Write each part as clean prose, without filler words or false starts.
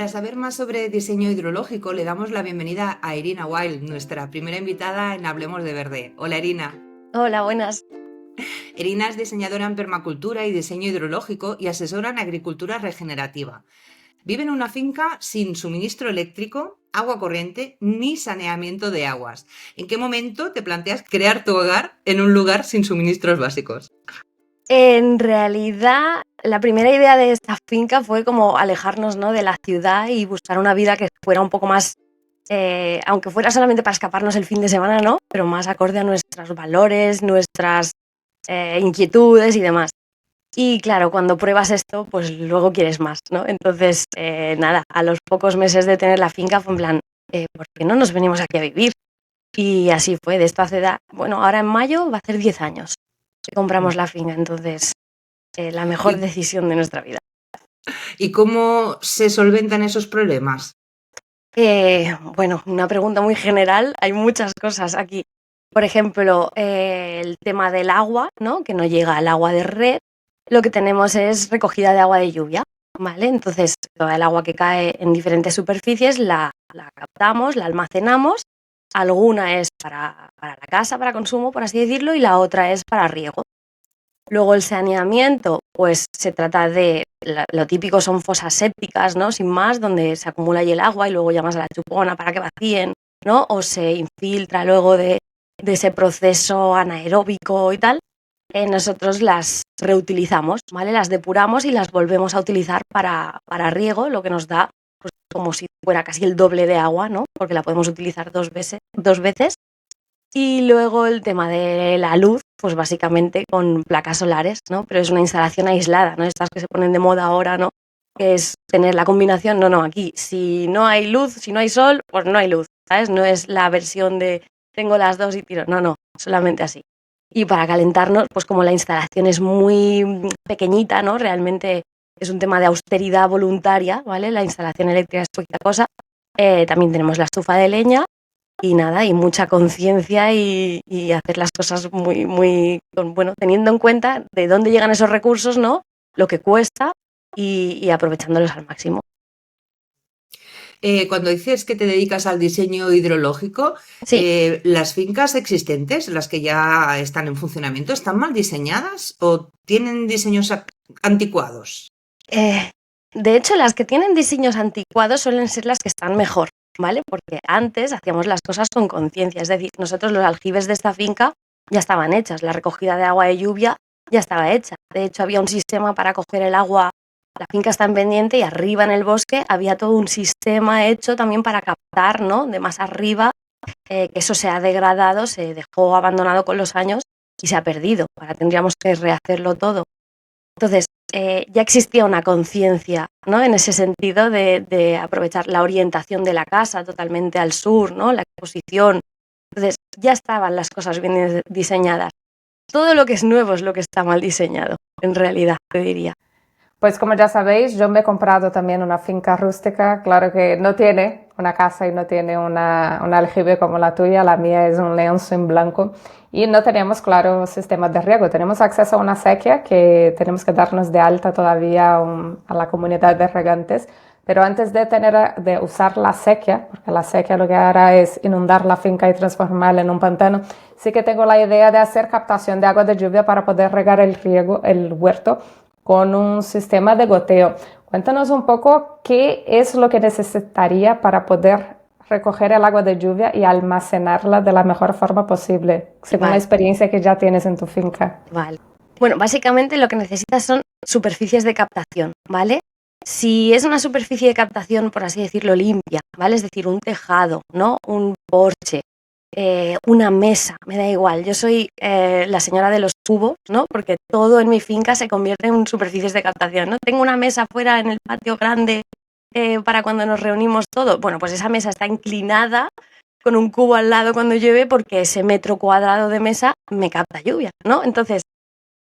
Para saber más sobre diseño hidrológico, le damos la bienvenida a Irina Wild, nuestra primera invitada en Hablemos de Verde. Hola, Irina. Hola, buenas. Irina es diseñadora en permacultura y diseño hidrológico y asesora en agricultura regenerativa. Vive en una finca sin suministro eléctrico, agua corriente ni saneamiento de aguas. ¿En qué momento te planteas crear tu hogar en un lugar sin suministros básicos? En realidad, la primera idea de esta finca fue como alejarnos, ¿no?, de la ciudad y buscar una vida que fuera un poco más, aunque fuera solamente para escaparnos el fin de semana, ¿no?, pero más acorde a nuestros valores, nuestras inquietudes y demás. Y claro, cuando pruebas esto, pues luego quieres más, ¿no? Entonces, nada, a los pocos meses de tener la finca fue en plan, ¿por qué no nos venimos aquí a vivir? Y así fue, de esto hace, bueno, ahora en mayo va a hacer 10 años que compramos la finca, entonces la mejor ¿Y, decisión de nuestra vida. y cómo se solventan esos problemas? Bueno, una pregunta muy general, hay muchas cosas aquí. Por ejemplo, el tema del agua, ¿no?, que no llega al agua de red. Lo que tenemos es recogida de agua de lluvia, ¿vale? Entonces, toda el agua que cae en diferentes superficies la captamos, la almacenamos. Alguna es para la casa, para consumo, por así decirlo, y la otra es para riego. Luego el saneamiento, pues se trata de, lo típico son fosas sépticas, ¿no?, sin más, donde se acumula ahí el agua y luego llamas a la chupona para que vacíen, ¿no?, o se infiltra luego de ese proceso anaeróbico y tal. Nosotros las reutilizamos, ¿vale? Las depuramos y las volvemos a utilizar para riego, lo que nos da, pues, como si fuera casi el doble de agua, ¿no?, porque la podemos utilizar dos veces. Y luego el tema de la luz, pues básicamente con placas solares, ¿no? Pero es una instalación aislada, ¿no? Estas que se ponen de moda ahora, ¿no?, que es tener la combinación. No, aquí si no hay luz, si no hay sol, pues no hay luz, ¿sabes? No es la versión de tengo las dos y tiro, no, solamente así. Y para calentarnos, pues como la instalación es muy pequeñita, ¿no?, realmente es un tema de austeridad voluntaria, ¿vale? La instalación eléctrica es poquita cosa. También tenemos la estufa de leña. Y nada, y mucha conciencia y hacer las cosas muy, bueno, teniendo en cuenta de dónde llegan esos recursos, ¿no?, lo que cuesta y aprovechándolos al máximo. Cuando dices que te dedicas al diseño hidrológico, Sí, ¿las fincas existentes, las que ya están en funcionamiento, están mal diseñadas o tienen diseños anticuados? de hecho, las que tienen diseños anticuados suelen ser las que están mejor, ¿vale? Porque antes hacíamos las cosas con conciencia, es decir, nosotros los aljibes de esta finca ya estaban hechas, la recogida de agua de lluvia ya estaba hecha. De hecho, había un sistema para coger el agua. La finca está en pendiente y arriba en el bosque había todo un sistema hecho también para captar, ¿no?, de más arriba, que eso se ha degradado, se dejó abandonado con los años y se ha perdido. Ahora tendríamos que rehacerlo todo. Entonces, ya existía una conciencia, ¿no?, en ese sentido de aprovechar la orientación de la casa totalmente al sur, ¿no?, la exposición. Entonces, ya estaban las cosas bien diseñadas. Todo lo que es nuevo es lo que está mal diseñado, en realidad, te diría. Pues como ya sabéis, yo me he comprado también una finca rústica. Claro que no tiene una casa y no tiene un aljibe como la tuya. La mía es un lienzo en blanco. Y no tenemos, claro, sistemas de riego. Tenemos acceso a una sequía que tenemos que darnos de alta todavía a la comunidad de regantes. Pero antes de usar la sequía, porque la sequía lo que hará es inundar la finca y transformarla en un pantano, sí que tengo la idea de hacer captación de agua de lluvia para poder regar el huerto con un sistema de goteo. Cuéntanos un poco qué es lo que necesitaría para poder recoger el agua de lluvia y almacenarla de la mejor forma posible, según la Vale, experiencia que ya tienes en tu finca. vale. Bueno, básicamente lo que necesitas son superficies de captación, ¿vale? Si es una superficie de captación, por así decirlo, limpia, ¿vale? Es decir, un tejado, ¿no?, un porche, una mesa, me da igual. Yo soy la señora de los cubos, ¿no?, porque todo en mi finca se convierte en superficies de captación, ¿no? Tengo una mesa fuera en el patio grande para cuando nos reunimos todos. Bueno, pues esa mesa está inclinada con un cubo al lado cuando llueve porque ese metro cuadrado de mesa me capta lluvia, ¿no? Entonces,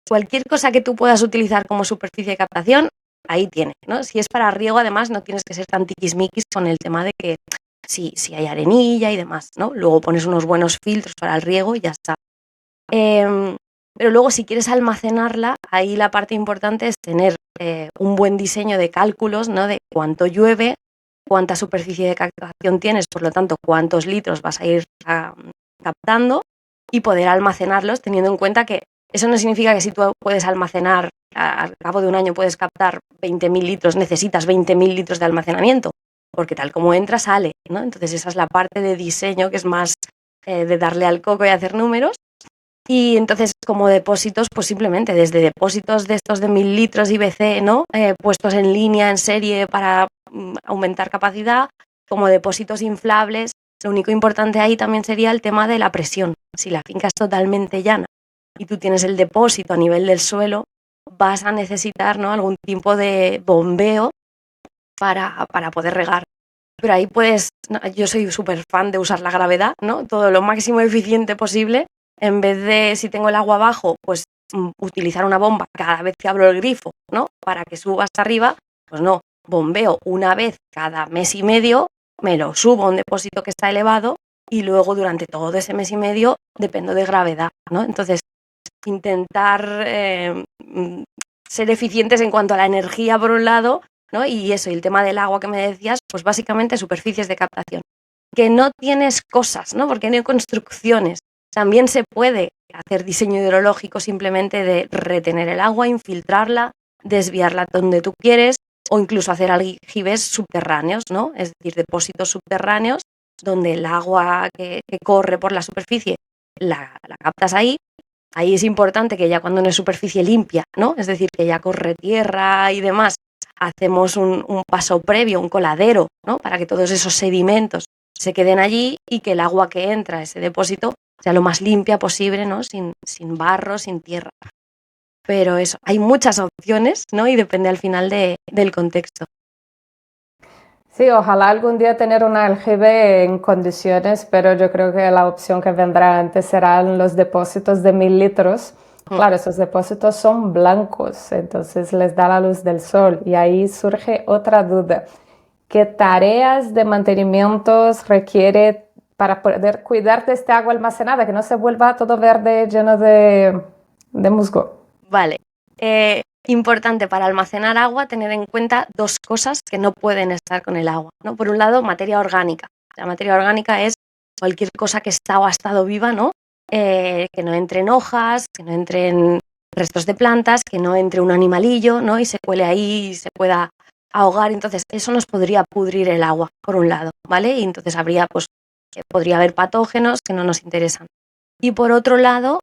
cualquier cosa que tú puedas utilizar como superficie de captación, ahí tienes, ¿no? Si es para riego, además, no tienes que ser tan tiquismiquis con el tema de que si hay arenilla y demás, ¿no? Luego pones unos buenos filtros para el riego y ya está. Pero luego, si quieres almacenarla, ahí la parte importante es tener un buen diseño de cálculos, ¿no?, de cuánto llueve, cuánta superficie de captación tienes, por lo tanto, cuántos litros vas a ir captando y poder almacenarlos, teniendo en cuenta que eso no significa que si tú puedes almacenar, al cabo de un año puedes captar 20.000 litros, necesitas 20.000 litros de almacenamiento, porque tal como entra, sale, ¿no? Entonces esa es la parte de diseño que es más de darle al coco y hacer números. Y entonces como depósitos, pues simplemente desde depósitos de estos de 1.000 litros IBC, ¿no? Puestos en línea, en serie para aumentar capacidad, como depósitos inflables. Lo único importante ahí también sería el tema de la presión. Si la finca es totalmente llana y tú tienes el depósito a nivel del suelo, vas a necesitar, ¿no?, algún tipo de bombeo para poder regar. Pero ahí puedes, yo soy súper fan de usar la gravedad, ¿no? Todo lo máximo eficiente posible. En vez de, si tengo el agua abajo, pues utilizar una bomba cada vez que abro el grifo, ¿no?, para que suba hasta arriba, pues no, bombeo una vez cada mes y medio, me lo subo a un depósito que está elevado y luego durante todo ese mes y medio dependo de gravedad, ¿no? Entonces, intentar ser eficientes en cuanto a la energía por un lado, ¿no? Y eso, y el tema del agua que me decías, pues básicamente superficies de captación. Que no tienes cosas, ¿no? Porque no hay construcciones. También se puede hacer diseño hidrológico simplemente de retener el agua, infiltrarla, desviarla donde tú quieres o incluso hacer aljibes subterráneos, ¿no? Es decir, depósitos subterráneos donde el agua que corre por la superficie la captas ahí. Ahí es importante que ya cuando no es superficie limpia, ¿no? Es decir, que ya corre tierra y demás, hacemos un paso previo, un coladero, ¿no?, para que todos esos sedimentos se queden allí y que el agua que entra a ese depósito sea lo más limpia posible, ¿no?, sin barro, sin tierra. Pero eso, hay muchas opciones, ¿no?, y depende al final del contexto. Sí, ojalá algún día tener una aljibe en condiciones, pero yo creo que la opción que vendrá antes serán los depósitos de 1.000 litros. Claro, esos depósitos son blancos, entonces les da la luz del sol y ahí surge otra duda. ¿Qué tareas de mantenimiento requiere para poder cuidar de este agua almacenada, que no se vuelva todo verde lleno de musgo? Vale. Importante para almacenar agua tener en cuenta dos cosas que no pueden estar con el agua, ¿no? Por un lado, materia orgánica. La materia orgánica es cualquier cosa que está o ha estado viva, ¿no? Que no entren hojas, que no entren restos de plantas, que no entre un animalillo, ¿no?, y se cuele ahí y se pueda ahogar. Entonces, eso nos podría pudrir el agua, por un lado, ¿vale? Y entonces podría haber patógenos que no nos interesan. Y por otro lado,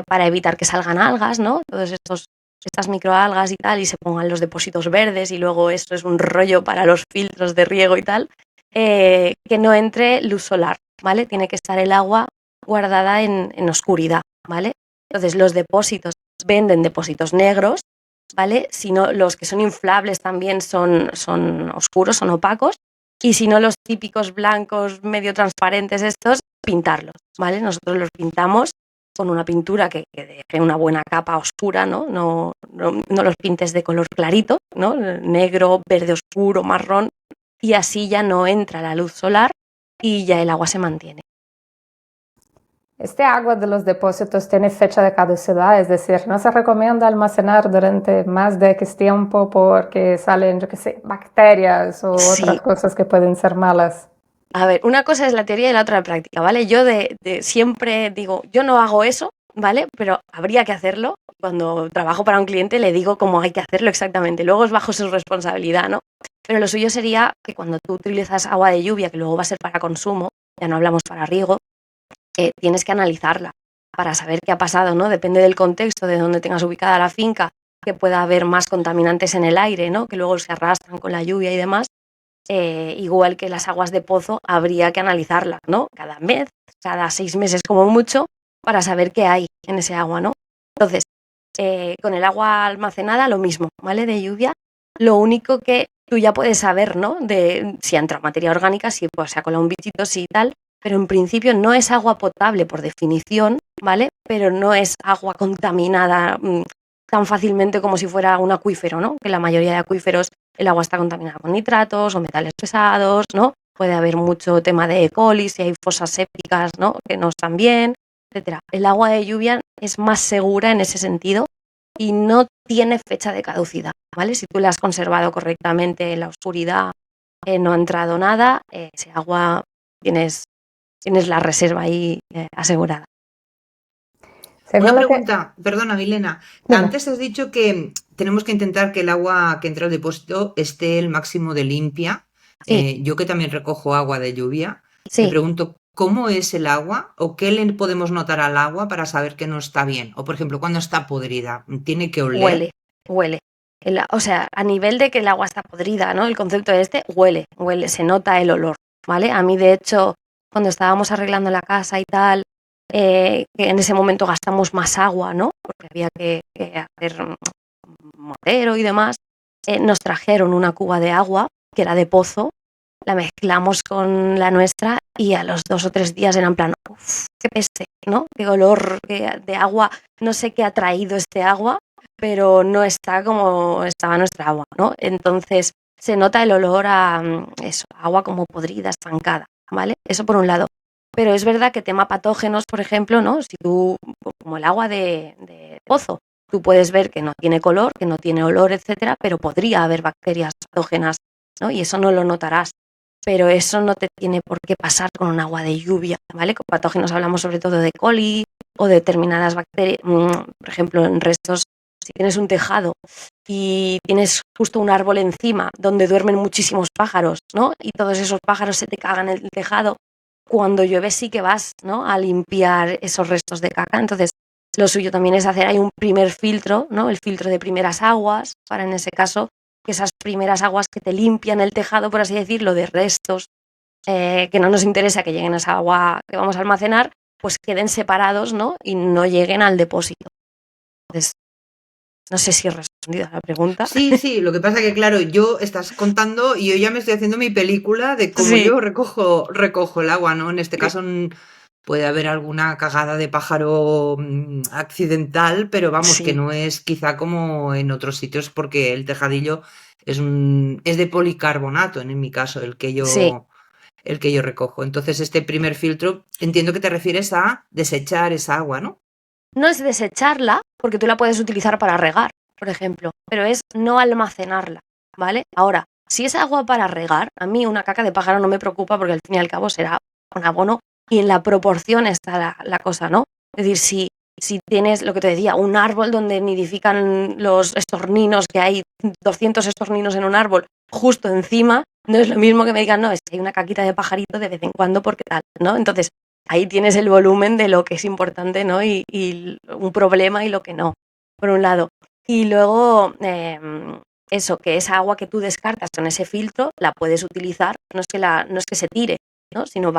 para evitar que salgan algas, ¿no?, todos estas microalgas y tal, y se pongan los depósitos verdes y luego esto es un rollo para los filtros de riego y tal, que no entre luz solar, ¿vale? Tiene que estar el agua guardada en oscuridad, ¿vale? Entonces los depósitos venden depósitos negros, ¿vale? Si no, los que son inflables también son oscuros, son opacos, y si no, los típicos blancos medio transparentes estos, pintarlos, ¿vale? Nosotros los pintamos con una pintura que deje una buena capa oscura, ¿no? No los pintes de color clarito, ¿no? Negro, verde oscuro, marrón, y así ya no entra la luz solar y ya el agua se mantiene. Este agua de los depósitos tiene fecha de caducidad, es decir, no se recomienda almacenar durante más de X tiempo porque salen, yo qué sé, bacterias o otras cosas que pueden ser malas. A ver, una cosa es la teoría y la otra la práctica, ¿vale? Yo siempre digo, yo no hago eso, ¿vale? Pero habría que hacerlo. Cuando trabajo para un cliente le digo cómo hay que hacerlo exactamente. Luego es bajo su responsabilidad, ¿no? Pero lo suyo sería que cuando tú utilizas agua de lluvia, que luego va a ser para consumo, ya no hablamos para riego, tienes que analizarla para saber qué ha pasado, ¿no? Depende del contexto, de dónde tengas ubicada la finca, que pueda haber más contaminantes en el aire, ¿no?, que luego se arrastran con la lluvia y demás. Igual que las aguas de pozo, habría que analizarlas, ¿no?, cada mes, cada 6 meses como mucho, para saber qué hay en ese agua, ¿no? Entonces, con el agua almacenada lo mismo, ¿vale?, de lluvia. Lo único que tú ya puedes saber, ¿no?, de si ha entrado materia orgánica, si pues, se ha colado un bichito, si tal, pero en principio no es agua potable por definición, ¿vale? Pero no es agua contaminada tan fácilmente como si fuera un acuífero, ¿no? Que la mayoría de acuíferos el agua está contaminada con nitratos o metales pesados, ¿no? Puede haber mucho tema de E. coli, si hay fosas sépticas, ¿no?, que no están bien, etcétera. El agua de lluvia es más segura en ese sentido y no tiene fecha de caducidad, ¿vale? Si tú la has conservado correctamente en la oscuridad no ha entrado nada, ese agua tienes la reserva ahí asegurada. Según Una lo que... pregunta, perdona, Milena. Dime. Antes has dicho que tenemos que intentar que el agua que entra al depósito esté el máximo de limpia. Sí, Yo que también recojo agua de lluvia, me sí, pregunto cómo es el agua o qué le podemos notar al agua para saber que no está bien. O, por ejemplo, cuando está podrida, ¿tiene que oler? huele, huele. O sea, a nivel de que el agua está podrida, ¿no? El concepto huele, se nota el olor, ¿vale? A mí, de hecho, cuando estábamos arreglando la casa y tal, que en ese momento gastamos más agua, ¿no? Porque había que hacer mortero y demás, nos trajeron una cuba de agua que era de pozo, la mezclamos con la nuestra y a los 2 o 3 días era en plan, uff, qué peste, ¿no? Qué olor de agua, no sé qué ha traído este agua, pero no está como estaba nuestra agua, ¿no? Entonces se nota el olor a eso, agua como podrida, estancada, ¿vale? Eso por un lado. Pero es verdad que tema patógenos, por ejemplo, ¿no? Si tú, como el agua de pozo, tú puedes ver que no tiene color, que no tiene olor, etcétera, pero podría haber bacterias patógenas, ¿no? Y eso no lo notarás. Pero eso no te tiene por qué pasar con un agua de lluvia, ¿vale? Con patógenos hablamos sobre todo de coli o de determinadas bacterias, por ejemplo, en restos, si tienes un tejado y tienes justo un árbol encima donde duermen muchísimos pájaros, ¿no? Y todos esos pájaros se te cagan en el tejado, cuando llueve sí que vas, ¿no? A limpiar esos restos de caca. Entonces, lo suyo también es hacer ahí un primer filtro, ¿no? El filtro de primeras aguas, para en ese caso que esas primeras aguas que te limpian el tejado, por así decirlo, de restos, que no nos interesa que lleguen a esa agua que vamos a almacenar, pues queden separados, ¿no? Y no lleguen al depósito. Entonces, no sé si he respondido a la pregunta. Sí, sí, lo que pasa que, claro, yo estás contando y yo ya me estoy haciendo mi película de cómo Sí, yo recojo el agua, ¿no? En este caso puede haber alguna cagada de pájaro accidental, pero vamos, que sí, no es quizá como en otros sitios porque el tejadillo es de policarbonato, en mi caso, sí. el que yo recojo. Entonces, este primer filtro, entiendo que te refieres a desechar esa agua, ¿no? No es desecharla, porque tú la puedes utilizar para regar, por ejemplo, pero es no almacenarla, ¿vale? Ahora, si es agua para regar, a mí una caca de pájaro no me preocupa porque al fin y al cabo será un abono y en la proporción está la cosa, ¿no? Es decir, si tienes, lo que te decía, un árbol donde nidifican los estorninos, que hay 200 estorninos en un árbol justo encima, no es lo mismo que me digan, no, es que hay una caquita de pajarito de vez en cuando porque tal, ¿no? Entonces, ahí tienes el volumen de lo que es importante, ¿no? Y un problema y lo que no, por un lado. Y luego, eso, que esa agua que tú descartas con ese filtro, la puedes utilizar, no es que se tire, ¿no? Sino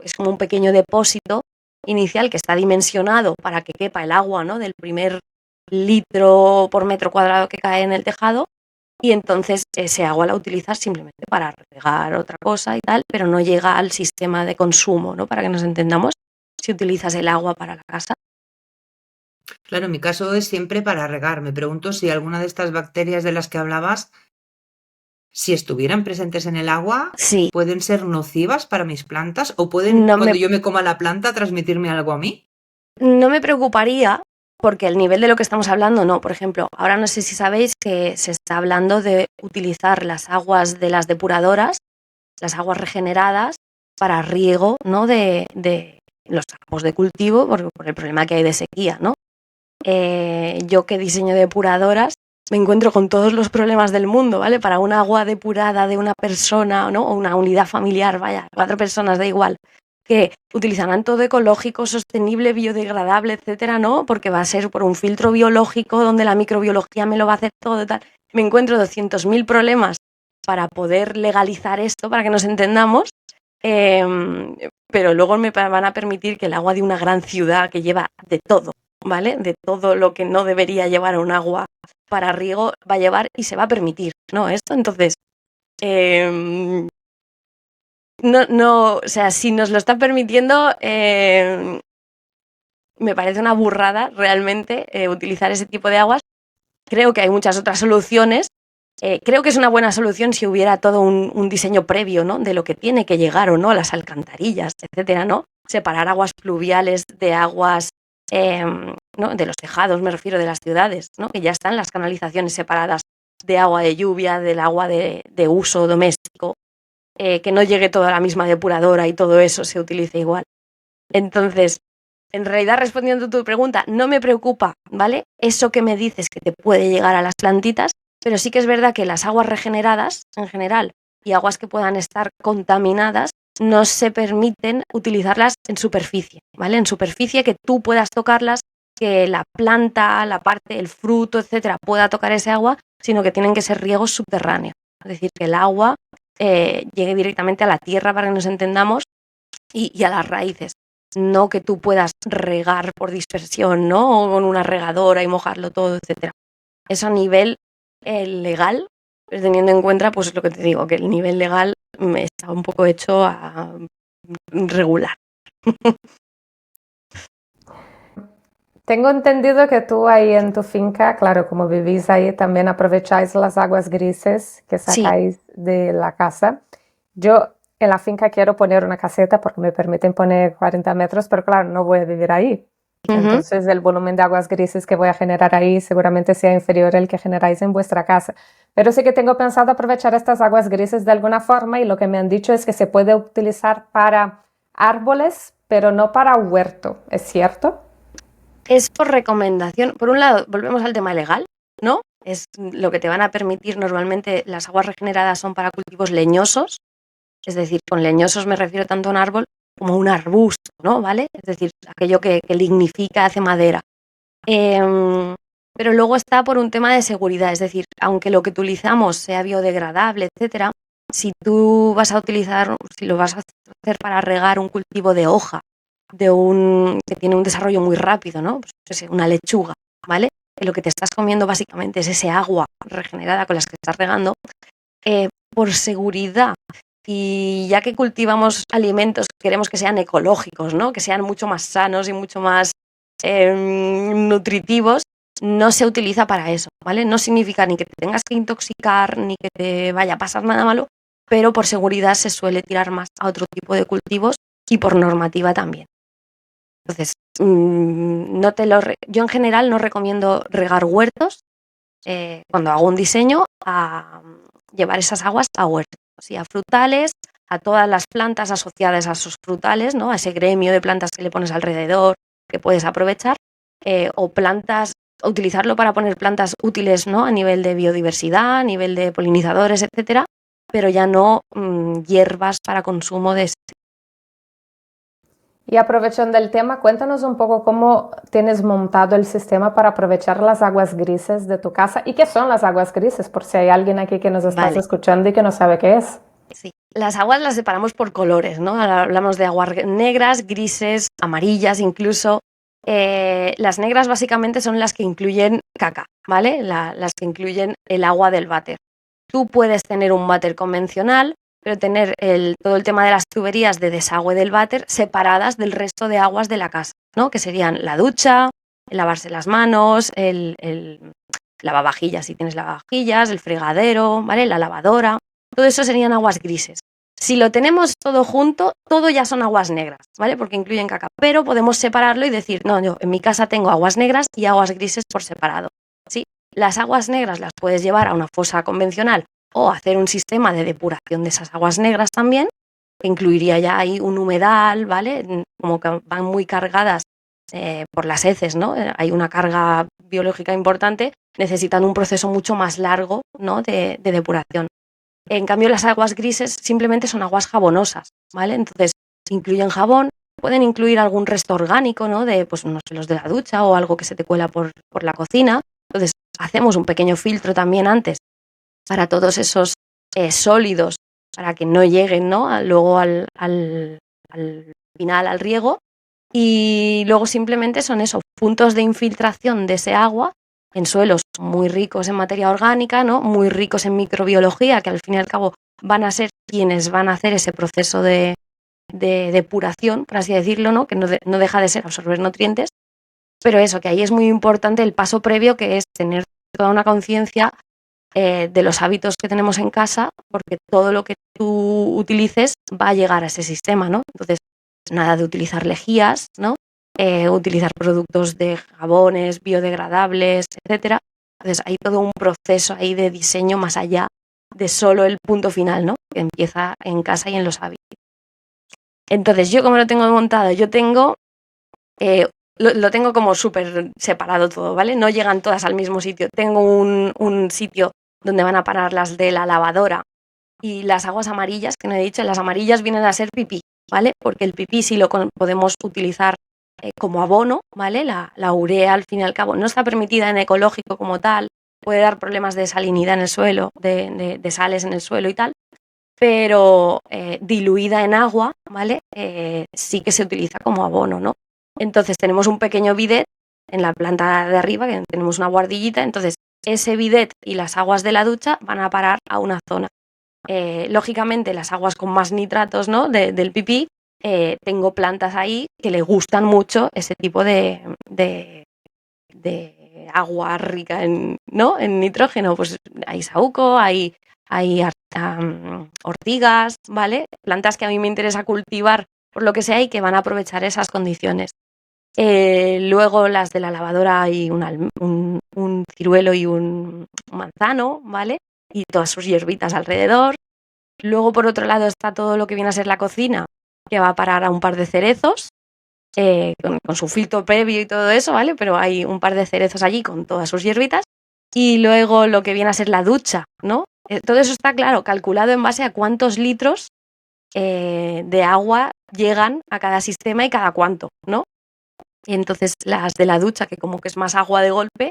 es como un pequeño depósito inicial que está dimensionado para que quepa el agua, ¿no? Del primer litro por metro cuadrado que cae en el tejado, y entonces ese agua la utilizas simplemente para regar otra cosa y tal, pero no llega al sistema de consumo, ¿no? Para que nos entendamos, si utilizas el agua para la casa. Claro, en mi caso es siempre para regar. Me pregunto si alguna de estas bacterias de las que hablabas, si estuvieran presentes en el agua, Sí, pueden ser nocivas para mis plantas o pueden, no cuando me, yo me coma la planta, transmitirme algo a mí. no me preocuparía porque el nivel de lo que estamos hablando, no. Por ejemplo, ahora no sé si sabéis que se está hablando de utilizar las aguas de las depuradoras, las aguas regeneradas, para riego, ¿no? De los campos de cultivo por el problema que hay de sequía, ¿no? Yo que diseño depuradoras me encuentro con todos los problemas del mundo, ¿vale? Para un agua depurada de una persona, ¿no? O una unidad familiar, vaya, 4 personas, da igual, que utilizarán todo ecológico, sostenible, biodegradable, etcétera, ¿no? Porque va a ser por un filtro biológico donde la microbiología me lo va a hacer todo y tal. Me encuentro 200.000 problemas para poder legalizar esto, para que nos entendamos, pero luego me van a permitir que el agua de una gran ciudad que lleva de todo, ¿vale? De todo lo que no debería llevar un agua para riego va a llevar y se va a permitir, ¿no? Esto, entonces, no, o sea, si nos lo está permitiendo, me parece una burrada realmente utilizar ese tipo de aguas. Creo que hay muchas otras soluciones. Creo que es una buena solución si hubiera todo un diseño previo, ¿no? De lo que tiene que llegar o no a las alcantarillas, etcétera, ¿no? Separar aguas pluviales de aguas, ¿no? De los tejados, me refiero, de las ciudades, ¿no? Que ya están las canalizaciones separadas de agua de lluvia, del agua de uso doméstico, que no llegue toda la misma depuradora y todo eso se utilice igual. Entonces, en realidad, respondiendo a tu pregunta, no me preocupa, ¿vale? Eso que me dices que te puede llegar a las plantitas, pero sí que es verdad que las aguas regeneradas, en general, y aguas que puedan estar contaminadas, no se permiten utilizarlas en superficie, ¿vale? En superficie que tú puedas tocarlas, que la planta, la parte, el fruto, etcétera, pueda tocar ese agua, sino que tienen que ser riegos subterráneos. Es decir, que el agua llegue directamente a la tierra para que nos entendamos y a las raíces. No que tú puedas regar por dispersión, ¿no? O con una regadora y mojarlo todo, etcétera. Eso a nivel legal, pero teniendo en cuenta, pues lo que te digo, que el nivel legal está un poco hecho a regular. Tengo entendido que tú ahí en tu finca, claro, como vivís ahí, también aprovecháis las aguas grises que Sí. sacáis de la casa. Yo en la finca quiero poner una caseta porque me permiten poner 40 metros, pero claro, no voy a vivir ahí. Entonces el volumen de aguas grises que voy a generar ahí seguramente sea inferior al que generáis en vuestra casa. Pero sí que tengo pensado aprovechar estas aguas grises de alguna forma y lo que me han dicho es que se puede utilizar para árboles, pero no para huerto. ¿Es cierto? Es por recomendación. Por un lado, volvemos al tema legal, ¿no? Es lo que te van a permitir normalmente. Las aguas regeneradas son para cultivos leñosos, es decir, con leñosos me refiero tanto a un árbol como a un arbusto, ¿no? ¿Vale? Es decir, aquello que lignifica, hace madera. Pero luego está por un tema de seguridad, es decir, aunque lo que utilizamos sea biodegradable, etcétera, si tú vas a utilizar, si lo vas a hacer para regar un cultivo de hoja, que tiene un desarrollo muy rápido, ¿no? Pues, yo sé, una lechuga, ¿vale? Lo que te estás comiendo básicamente es ese agua regenerada con las que estás regando, por seguridad. Y ya que cultivamos alimentos, queremos que sean ecológicos, ¿no? Que sean mucho más sanos y mucho más nutritivos, no se utiliza para eso, ¿vale? No significa ni que te tengas que intoxicar, ni que te vaya a pasar nada malo, pero por seguridad se suele tirar más a otro tipo de cultivos y por normativa también. Entonces, yo en general no recomiendo regar huertos cuando hago un diseño, a llevar esas aguas a huertos y a frutales, a todas las plantas asociadas a esos frutales, ¿no? A ese gremio de plantas que le pones alrededor, que puedes aprovechar, o plantas, utilizarlo para poner plantas útiles, ¿no? A nivel de biodiversidad, a nivel de polinizadores, etcétera, pero ya no hierbas para consumo de ese. Y aprovechando el tema, cuéntanos un poco cómo tienes montado el sistema para aprovechar las aguas grises de tu casa y qué son las aguas grises, por si hay alguien aquí que nos estás escuchando y que no sabe qué es. Sí, las aguas las separamos por colores, ¿no? Ahora hablamos de aguas negras, grises, amarillas incluso. Las negras básicamente son las que incluyen caca, ¿vale? Las que incluyen el agua del váter. Tú puedes tener un váter convencional, pero tener todo el tema de las tuberías de desagüe del váter separadas del resto de aguas de la casa, ¿no? Que serían la ducha, el lavarse las manos, el lavavajillas si tienes lavavajillas, el fregadero, ¿vale? La lavadora. Todo eso serían aguas grises. Si lo tenemos todo junto, todo ya son aguas negras, ¿vale? Porque incluyen caca. Pero podemos separarlo y decir, no, yo en mi casa tengo aguas negras y aguas grises por separado, ¿sí? Las aguas negras las puedes llevar a una fosa convencional o hacer un sistema de depuración de esas aguas negras también, que incluiría ya ahí un humedal, ¿vale? Como que van muy cargadas por las heces, ¿no? Hay una carga biológica importante, necesitan un proceso mucho más largo, ¿no? de depuración. En cambio, las aguas grises simplemente son aguas jabonosas, ¿vale? Entonces, incluyen jabón, pueden incluir algún resto orgánico, ¿no? De, pues, no sé, los de la ducha o algo que se te cuela por la cocina. Entonces, hacemos un pequeño filtro también antes para todos esos sólidos, para que no lleguen, ¿no? Luego al final, al riego. Y luego simplemente son esos puntos de infiltración de ese agua en suelos muy ricos en materia orgánica, ¿no? Muy ricos en microbiología, que al fin y al cabo van a ser quienes van a hacer ese proceso de depuración, por así decirlo, ¿no? Que no deja de ser absorber nutrientes, pero eso, que ahí es muy importante el paso previo, que es tener toda una conciencia de los hábitos que tenemos en casa, porque todo lo que tú utilices va a llegar a ese sistema, ¿no? Entonces, nada de utilizar lejías, ¿no? Utilizar productos de jabones biodegradables, etcétera. Entonces hay todo un proceso ahí de diseño más allá de solo el punto final, ¿no? Que empieza en casa y en los hábitats. Entonces, yo como lo tengo montado, yo tengo, lo tengo como súper separado todo, ¿vale? No llegan todas al mismo sitio. Tengo un sitio donde van a parar las de la lavadora y las aguas amarillas, que no he dicho, las amarillas vienen a ser pipí, ¿vale? Porque el pipí sí lo podemos utilizar como abono, ¿vale? La urea, al fin y al cabo, no está permitida en ecológico como tal, puede dar problemas de salinidad en el suelo, de sales en el suelo y tal, pero diluida en agua, ¿vale? Sí que se utiliza como abono, ¿no? Entonces tenemos un pequeño bidet en la planta de arriba, que tenemos una guardillita, entonces ese bidet y las aguas de la ducha van a parar a una zona. Lógicamente las aguas con más nitratos, ¿no? del pipí, tengo plantas ahí que le gustan mucho ese tipo de agua rica en, ¿no? en nitrógeno, pues hay saúco, hay ortigas, ¿vale? Plantas que a mí me interesa cultivar por lo que sea y que van a aprovechar esas condiciones. Luego las de la lavadora hay un ciruelo y un manzano, ¿vale? Y todas sus hierbitas alrededor. Luego por otro lado está todo lo que viene a ser la cocina, que va a parar a un par de cerezos, con su filtro previo y todo eso, ¿vale? Pero hay un par de cerezos allí con todas sus hierbitas. Y luego lo que viene a ser la ducha, ¿no? Todo eso está, claro, calculado en base a cuántos litros de agua llegan a cada sistema y cada cuánto, ¿no? Y entonces las de la ducha, que como que es más agua de golpe,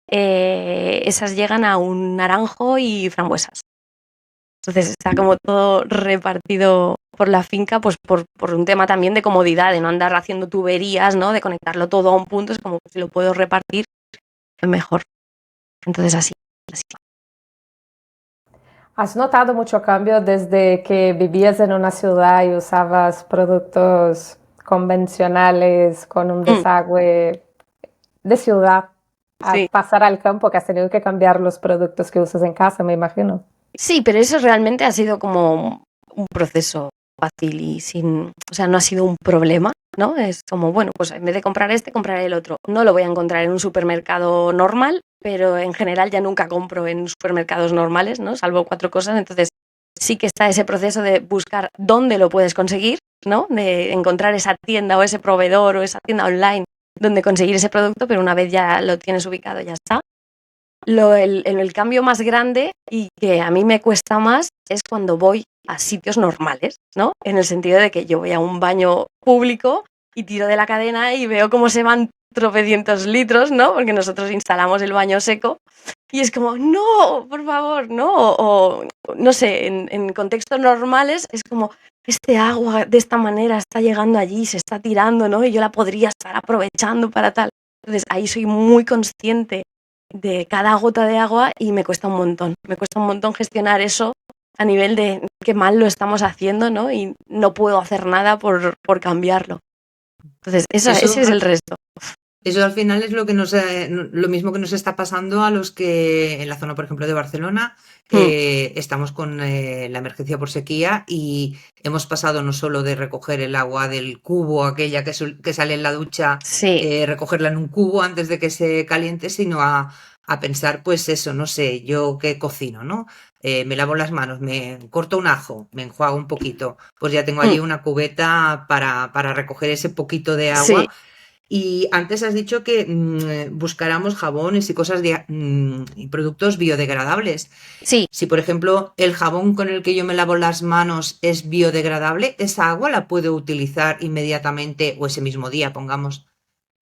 esas llegan a un naranjo y frambuesas. Entonces está como todo repartido por la finca, pues por un tema también de comodidad, de no andar haciendo tuberías, ¿no? De conectarlo todo a un punto, es como que si lo puedo repartir, es mejor. Entonces así. ¿Has notado mucho cambio desde que vivías en una ciudad y usabas productos convencionales con un desagüe de ciudad a Sí. pasar al campo, que has tenido que cambiar los productos que usas en casa, me imagino? Sí, pero eso realmente ha sido como un proceso fácil y o sea, no ha sido un problema, ¿no? Es como, bueno, pues en vez de comprar este, compraré el otro. No lo voy a encontrar en un supermercado normal, pero en general ya nunca compro en supermercados normales, ¿no? Salvo 4 cosas, entonces sí que está ese proceso de buscar dónde lo puedes conseguir, ¿no? De encontrar esa tienda o ese proveedor o esa tienda online donde conseguir ese producto, pero una vez ya lo tienes ubicado ya está. El cambio más grande y que a mí me cuesta más es cuando voy a sitios normales, ¿no? En el sentido de que yo voy a un baño público y tiro de la cadena y veo cómo se van tropecientos litros, ¿no? Porque nosotros instalamos el baño seco y es como, no, por favor, ¿no? O no sé, en contextos normales es como, este agua de esta manera está llegando allí, se está tirando, ¿no? Y yo la podría estar aprovechando para tal. Entonces ahí soy muy consciente de cada gota de agua y me cuesta un montón gestionar eso a nivel de qué mal lo estamos haciendo, ¿no? Y no puedo hacer nada por cambiarlo. Entonces, ese es el resto. Eso al final es lo mismo que nos está pasando a los que en la zona, por ejemplo, de Barcelona, estamos con la emergencia por sequía y hemos pasado no solo de recoger el agua del cubo, aquella que sale en la ducha, Sí. recogerla en un cubo antes de que se caliente, sino a pensar, pues eso, no sé, yo que cocino, ¿no? Me lavo las manos, me corto un ajo, me enjuago un poquito, pues ya tengo allí una cubeta para recoger ese poquito de agua. Sí. Y antes has dicho que buscáramos jabones y cosas y productos biodegradables. Sí. Si, por ejemplo, el jabón con el que yo me lavo las manos es biodegradable, ¿esa agua la puedo utilizar inmediatamente o ese mismo día, pongamos,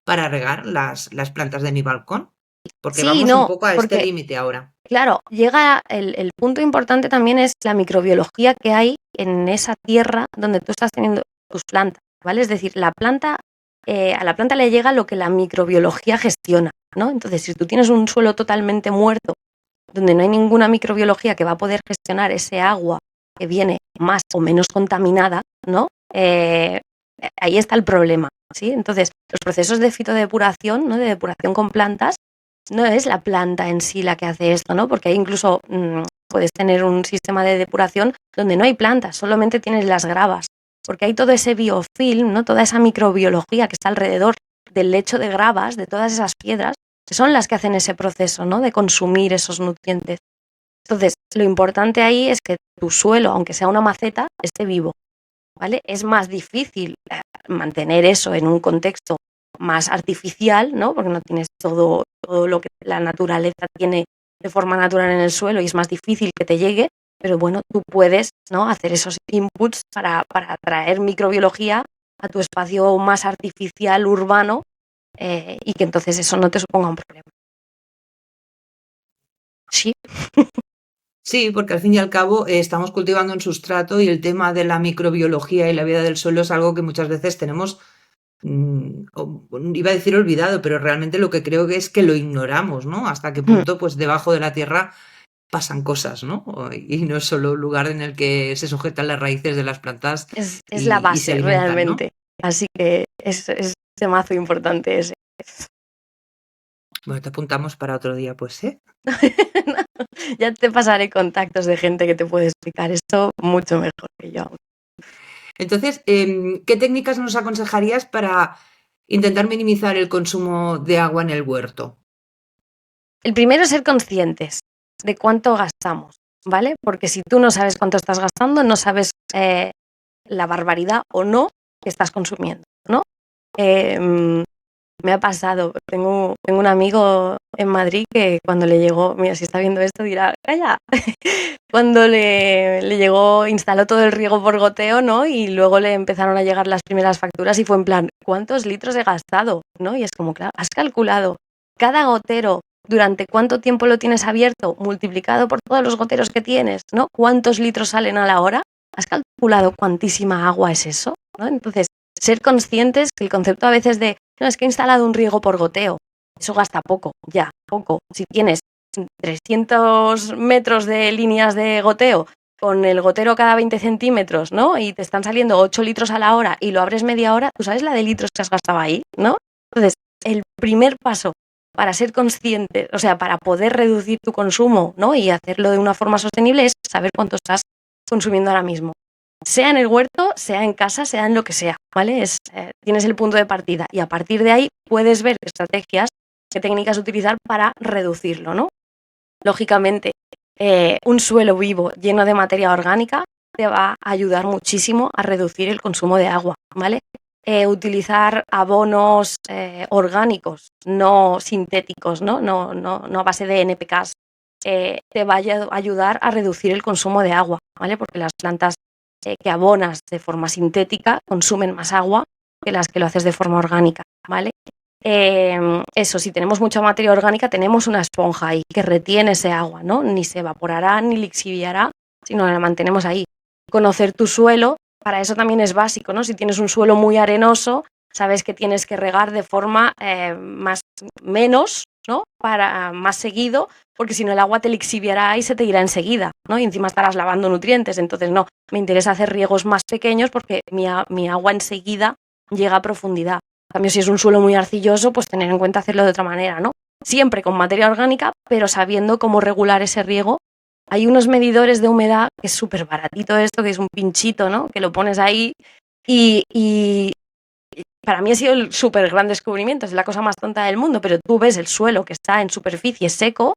para regar las plantas de mi balcón? Porque Sí, vamos un no, poco a este porque, límite ahora. claro, llega el punto importante también es la microbiología que hay en esa tierra donde tú estás teniendo tus plantas, ¿vale? Es decir, a la planta le llega lo que la microbiología gestiona, ¿no? Entonces, si tú tienes un suelo totalmente muerto, donde no hay ninguna microbiología que va a poder gestionar ese agua que viene más o menos contaminada, ¿no? Ahí está el problema, ¿sí? Entonces, los procesos de fitodepuración, ¿no? De depuración con plantas, no es la planta en sí la que hace esto, ¿no? Porque ahí incluso puedes tener un sistema de depuración donde no hay plantas, solamente tienes las gravas, porque hay todo ese biofilm, ¿no? Toda esa microbiología que está alrededor del lecho de gravas, de todas esas piedras, que son las que hacen ese proceso, ¿no? De consumir esos nutrientes. Entonces, lo importante ahí es que tu suelo, aunque sea una maceta, esté vivo, ¿vale? Es más difícil mantener eso en un contexto más artificial, ¿no? Porque no tienes todo lo que la naturaleza tiene de forma natural en el suelo y es más difícil que te llegue, pero bueno, tú puedes, ¿no?, hacer esos inputs para traer microbiología a tu espacio más artificial, urbano, y que entonces eso no te suponga un problema. Sí. Sí, porque al fin y al cabo estamos cultivando un sustrato y el tema de la microbiología y la vida del suelo es algo que muchas veces tenemos, iba a decir olvidado, pero realmente lo que creo que es que lo ignoramos, ¿no? Hasta qué punto, pues debajo de la tierra pasan cosas, ¿no? Y no es solo un lugar en el que se sujetan las raíces de las plantas Es la y se base, alimentan, ¿no? realmente. Así que es temazo importante ese. Bueno, te apuntamos para otro día, pues, ¿eh? Ya te pasaré contactos de gente que te puede explicar esto mucho mejor que yo. Entonces, ¿qué técnicas nos aconsejarías para intentar minimizar el consumo de agua en el huerto? El primero es ser conscientes de cuánto gastamos, ¿vale? Porque si tú no sabes cuánto estás gastando, no sabes la barbaridad o no que estás consumiendo, ¿no? Me ha pasado, tengo un amigo en Madrid que cuando le llegó, mira, si está viendo esto dirá, calla, cuando le llegó, instaló todo el riego por goteo, ¿no? Y luego le empezaron a llegar las primeras facturas y fue en plan, ¿cuántos litros he gastado? ¿No? Y es como, claro, has calculado cada gotero durante cuánto tiempo lo tienes abierto, multiplicado por todos los goteros que tienes, ¿no? ¿Cuántos litros salen a la hora? ¿Has calculado cuántísima agua es eso? ¿No? Entonces, ser conscientes que el concepto a veces de, no, es que he instalado un riego por goteo, eso gasta poco, ya, poco. Si tienes 300 metros de líneas de goteo con el gotero cada 20 centímetros, ¿no? Y te están saliendo 8 litros a la hora y lo abres media hora, ¿tú sabes la de litros que has gastado ahí, no? Entonces, el primer paso para ser consciente, o sea, para poder reducir tu consumo, ¿no?, y hacerlo de una forma sostenible es saber cuánto estás consumiendo ahora mismo. Sea en el huerto, sea en casa, sea en lo que sea, ¿vale? Tienes el punto de partida y a partir de ahí puedes ver qué estrategias, qué técnicas utilizar para reducirlo, ¿no? Lógicamente, un suelo vivo lleno de materia orgánica te va a ayudar muchísimo a reducir el consumo de agua, ¿vale? Utilizar abonos orgánicos, no sintéticos, ¿no? No a base de NPKs, te va a ayudar a reducir el consumo de agua, ¿vale? Porque las plantas que abonas de forma sintética consumen más agua que las que lo haces de forma orgánica, ¿vale? Eso, si tenemos mucha materia orgánica, tenemos una esponja ahí que retiene ese agua, ¿no? Ni se evaporará ni lixiviará, sino la mantenemos ahí. Conocer tu suelo, para eso también es básico, ¿no? Si tienes un suelo muy arenoso, sabes que tienes que regar de forma menos, ¿no? Para más seguido, porque si no el agua te lixiviará y se te irá enseguida, ¿no? Y encima estarás lavando nutrientes, entonces no, me interesa hacer riegos más pequeños porque mi agua enseguida llega a profundidad. En cambio, si es un suelo muy arcilloso, pues tener en cuenta hacerlo de otra manera, ¿no? Siempre con materia orgánica, pero sabiendo cómo regular ese riego. Hay unos medidores de humedad, que es súper baratito esto, que es un pinchito, ¿no? Que lo pones ahí y para mí ha sido el súper gran descubrimiento, es la cosa más tonta del mundo, pero tú ves el suelo que está en superficie seco,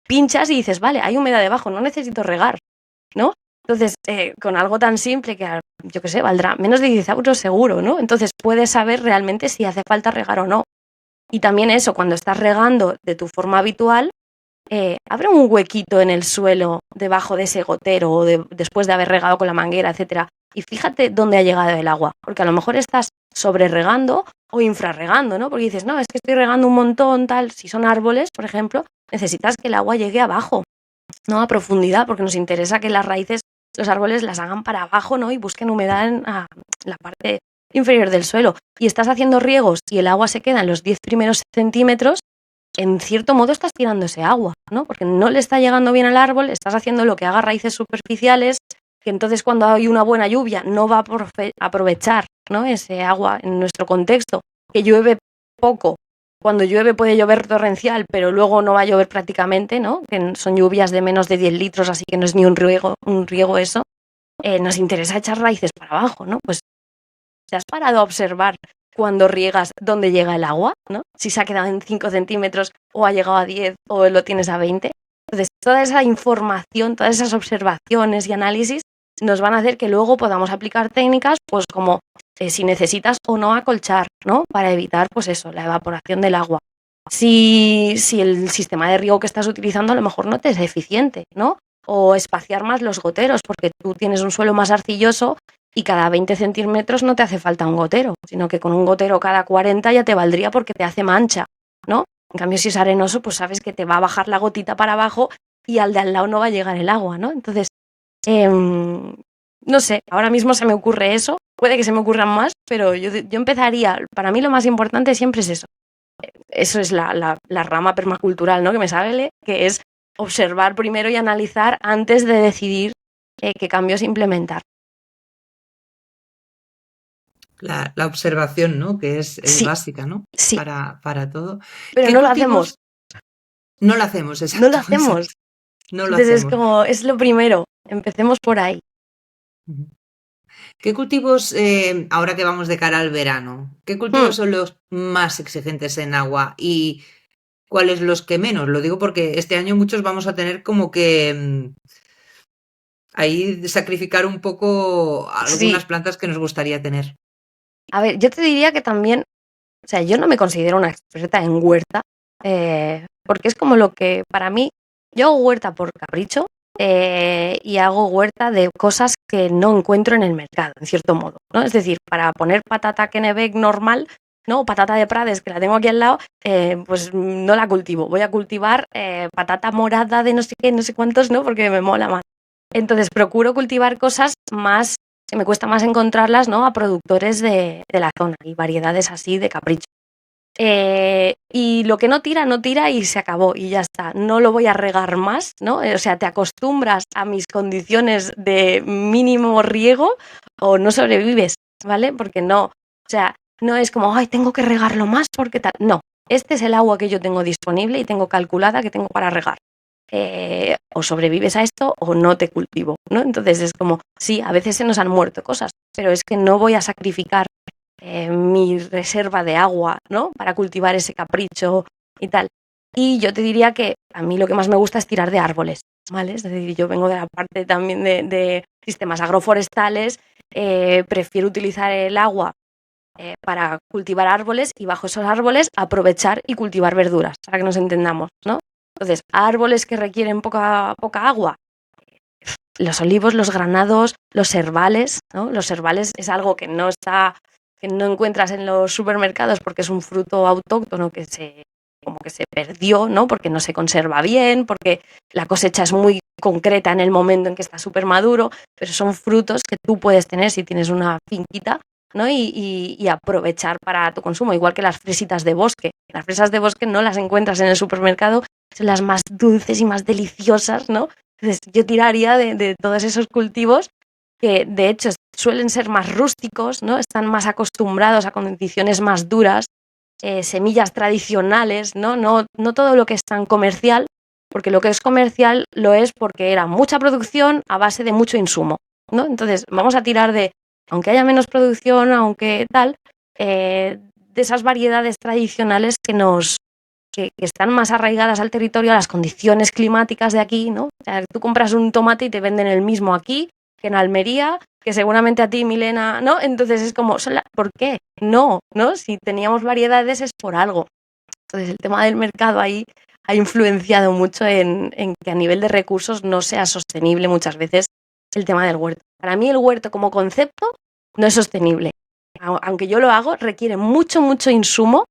pinchas y dices, vale, hay humedad debajo, no necesito regar, ¿no? Entonces, con algo tan simple que, yo qué sé, valdrá menos de 10 euros seguro, ¿no? Entonces puedes saber realmente si hace falta regar o no. Y también eso, cuando estás regando de tu forma habitual, abre un huequito en el suelo debajo de ese gotero o después de haber regado con la manguera, etcétera, y fíjate dónde ha llegado el agua, porque a lo mejor estás sobreregando o infrarregando, ¿no? Porque dices, no, es que estoy regando un montón, tal. Si son árboles, por ejemplo, necesitas que el agua llegue abajo, no a profundidad, porque nos interesa que las raíces, los árboles las hagan para abajo, ¿no? Y busquen humedad en la parte inferior del suelo. Y estás haciendo riegos y el agua se queda en los 10 primeros centímetros, en cierto modo estás tirando ese agua, ¿no? Porque no le está llegando bien al árbol, estás haciendo lo que haga raíces superficiales, que entonces cuando hay una buena lluvia no va a aprovechar, ¿no?, ese agua en nuestro contexto, que llueve poco. Cuando llueve puede llover torrencial, pero luego no va a llover prácticamente, ¿no? Que son lluvias de menos de 10 litros, así que no es ni un riego eso. Nos interesa echar raíces para abajo, ¿no? Pues ¿te has parado a observar cuando riegas dónde llega el agua, ¿no? Si se ha quedado en 5 centímetros o ha llegado a 10 o lo tienes a 20. Entonces, toda esa información, todas esas observaciones y análisis nos van a hacer que luego podamos aplicar técnicas, pues como si necesitas o no acolchar, ¿no? Para evitar, pues eso, la evaporación del agua. Si el sistema de riego que estás utilizando a lo mejor no te es eficiente, ¿no? O espaciar más los goteros, porque tú tienes un suelo más arcilloso y cada 20 centímetros no te hace falta un gotero, sino que con un gotero cada 40 ya te valdría porque te hace mancha, ¿no? En cambio, si es arenoso, pues sabes que te va a bajar la gotita para abajo y al de al lado no va a llegar el agua, ¿no? Entonces, no sé, ahora mismo se me ocurre eso, puede que se me ocurran más, pero yo empezaría, para mí lo más importante siempre es eso. Eso es la rama permacultural, ¿no? Que me sale, que es observar primero y analizar antes de decidir qué cambios implementar. La observación, ¿no? Que es Sí, básica, ¿no? sí, Para todo. pero ¿Qué no lo cultivos? hacemos, No lo hacemos, no lo exacto, hacemos. exacto. No lo Entonces es hacemos. como, es lo primero, empecemos por ahí. Ujú. ¿Qué cultivos, ahora que vamos de cara al verano, qué cultivos son los más exigentes en agua y cuáles los que menos? Lo digo porque este año muchos vamos a tener como que ahí sacrificar un poco Sí, algunas plantas que nos gustaría tener. a ver, yo te diría que también, o sea, yo no me considero una experta en huerta, porque es como lo que, para mí, yo hago huerta por capricho y hago huerta de cosas que no encuentro en el mercado, en cierto modo, ¿no? Es decir, para poner patata Kennebec normal, ¿no? Patata de Prades, que la tengo aquí al lado, pues no la cultivo. Voy a cultivar patata morada de no sé qué, no sé cuántos, ¿no? Porque me mola más. Entonces procuro cultivar cosas más que me cuesta más encontrarlas, ¿no? A productores de la zona y variedades así de capricho. Y lo que no tira y se acabó y ya está. No lo voy a regar más, ¿no? O sea, te acostumbras a mis condiciones de mínimo riego o no sobrevives, ¿vale? Porque no, o sea, no es como, ay, tengo que regarlo más porque tal. No, este es el agua que yo tengo disponible y tengo calculada que tengo para regar. O sobrevives a esto o no te cultivo, ¿no? Entonces es como, sí, a veces se nos han muerto cosas, pero es que no voy a sacrificar mi reserva de agua, ¿no? Para cultivar ese capricho y tal. Y yo te diría que a mí lo que más me gusta es tirar de árboles, ¿vale? Es decir, yo vengo de la parte también de sistemas agroforestales, prefiero utilizar el agua para cultivar árboles y bajo esos árboles aprovechar y cultivar verduras, para que nos entendamos, ¿no? Entonces, árboles que requieren poca agua, los olivos, los granados, los herbales, ¿no? Los herbales es algo que no encuentras en los supermercados porque es un fruto autóctono como que se perdió, ¿no? Porque no se conserva bien, porque la cosecha es muy concreta en el momento en que está súper maduro, pero son frutos que tú puedes tener si tienes una finquita, ¿no? Y aprovechar para tu consumo, igual que las fresitas de bosque. Las fresas de bosque no las encuentras en el supermercado, son las más dulces y más deliciosas, ¿no? Entonces yo tiraría de todos esos cultivos que de hecho suelen ser más rústicos, ¿no? Están más acostumbrados a condiciones más duras, semillas tradicionales, ¿no? No todo lo que es tan comercial, porque lo que es comercial lo es porque era mucha producción a base de mucho insumo, ¿no? Entonces vamos a tirar aunque haya menos producción, aunque tal, de esas variedades tradicionales que están más arraigadas al territorio, a las condiciones climáticas de aquí, ¿no? O sea, tú compras un tomate y te venden el mismo aquí que en Almería, que seguramente a ti, Milena, ¿no? Entonces es como, ¿por qué? No, ¿no? Si teníamos variedades es por algo. Entonces el tema del mercado ahí ha influenciado mucho en que a nivel de recursos no sea sostenible muchas veces el tema del huerto. Para mí el huerto como concepto no es sostenible. Aunque yo lo hago, requiere mucho, mucho insumo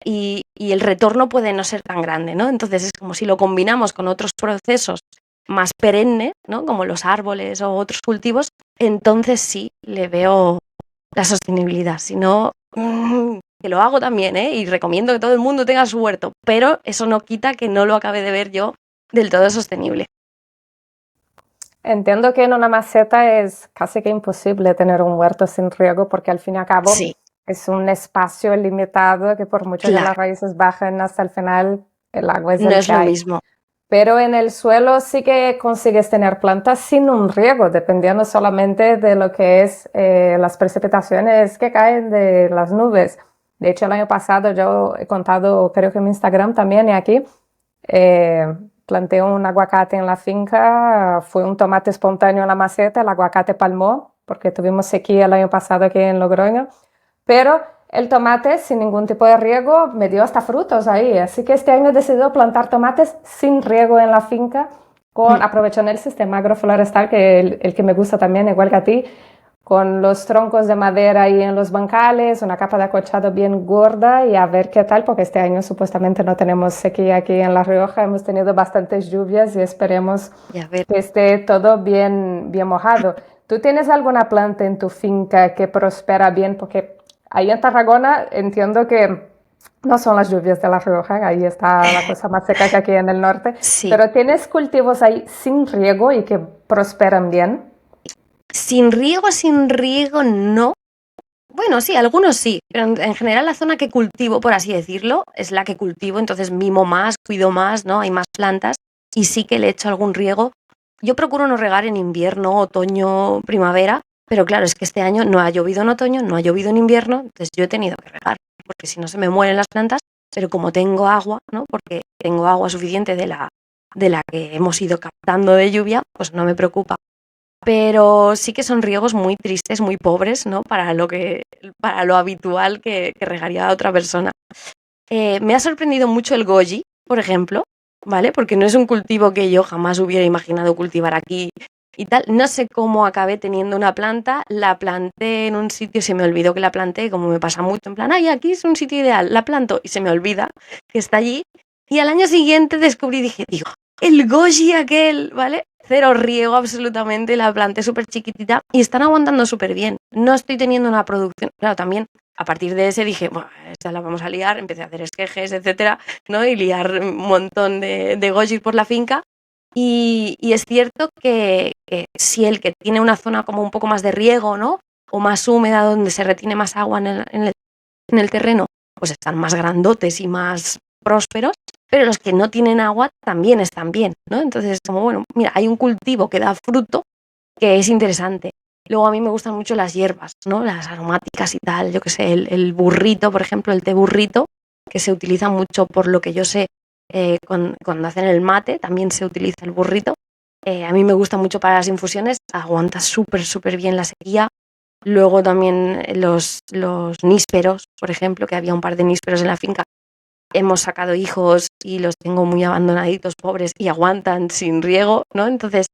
y el retorno puede no ser tan grande, ¿no? Entonces es como si lo combinamos con otros procesos más perennes, ¿no? Como los árboles o otros cultivos, entonces sí le veo la sostenibilidad. Si no, que lo hago también, ¿eh? Y recomiendo que todo el mundo tenga su huerto, pero eso no quita que no lo acabe de ver yo del todo sostenible. Entiendo que en una maceta es casi que imposible tener un huerto sin riego porque al fin y al cabo Sí, es un espacio limitado que por mucho que claro, las raíces bajen hasta el final, el agua es no el es que lo hay. mismo. Pero en el suelo sí que consigues tener plantas sin un riego, dependiendo solamente de lo que es las precipitaciones que caen de las nubes. De hecho, el año pasado yo he contado, creo que en mi Instagram también y aquí, Planté un aguacate en la finca, fue un tomate espontáneo en la maceta, el aguacate palmó, porque tuvimos sequía el año pasado aquí en Logroño, pero el tomate sin ningún tipo de riego me dio hasta frutos ahí, así que este año he decidido plantar tomates sin riego en la finca, aprovechando el sistema agroforestal, que el que me gusta también, igual que a ti, con los troncos de madera ahí en los bancales, una capa de acolchado bien gorda y a ver qué tal, porque este año supuestamente no tenemos sequía aquí en La Rioja, hemos tenido bastantes lluvias y esperemos que esté todo bien, bien mojado. ¿Tú tienes alguna planta en tu finca que prospera bien? Porque ahí en Tarragona entiendo que no son las lluvias de La Rioja, ahí está la cosa más seca que aquí en el norte, Sí. pero ¿tienes cultivos ahí sin riego y que prosperan bien? Sin riego, no. Bueno, sí, algunos sí, pero en general la zona que cultivo, por así decirlo, es la que cultivo, entonces mimo más, cuido más, ¿no? Hay más plantas y sí que le echo algún riego. Yo procuro no regar en invierno, otoño, primavera, pero claro, es que este año no ha llovido en otoño, no ha llovido en invierno, entonces yo he tenido que regar, porque si no se me mueren las plantas, pero como tengo agua, ¿no? Porque tengo agua suficiente de la que hemos ido captando de lluvia, pues no me preocupa. Pero sí que son riegos muy tristes, muy pobres, ¿no? Para lo habitual que regaría otra persona. Me ha sorprendido mucho el goji, por ejemplo, ¿vale? Porque no es un cultivo que yo jamás hubiera imaginado cultivar aquí y tal. No sé cómo acabé teniendo una planta, la planté en un sitio, se me olvidó que la planté, como me pasa mucho, en plan, ay, aquí es un sitio ideal, la planto y se me olvida que está allí. Y al año siguiente descubrí, digo, el goji aquel, ¿vale? Cero riego absolutamente, la planté súper chiquitita y están aguantando súper bien. No estoy teniendo una producción, claro, también a partir de ese dije, bueno, esta la vamos a liar, empecé a hacer esquejes, etcétera, ¿no? Y liar un montón de gojis por la finca. Y es cierto que si el que tiene una zona como un poco más de riego, ¿no? O más húmeda, donde se retiene más agua en el terreno, pues están más grandotes y más prósperos, pero los que no tienen agua también están bien, ¿no? Entonces, como bueno, mira, hay un cultivo que da fruto que es interesante. Luego a mí me gustan mucho las hierbas, ¿no? Las aromáticas y tal, yo qué sé, el burrito, por ejemplo, el té burrito, que se utiliza mucho por lo que yo sé, cuando hacen el mate, también se utiliza el burrito. A mí me gusta mucho para las infusiones, aguanta súper bien la sequía. Luego también los nísperos, por ejemplo, que había un par de nísperos en la finca. Hemos sacado hijos y los tengo muy abandonaditos, pobres, y aguantan sin riego, ¿no? Entonces,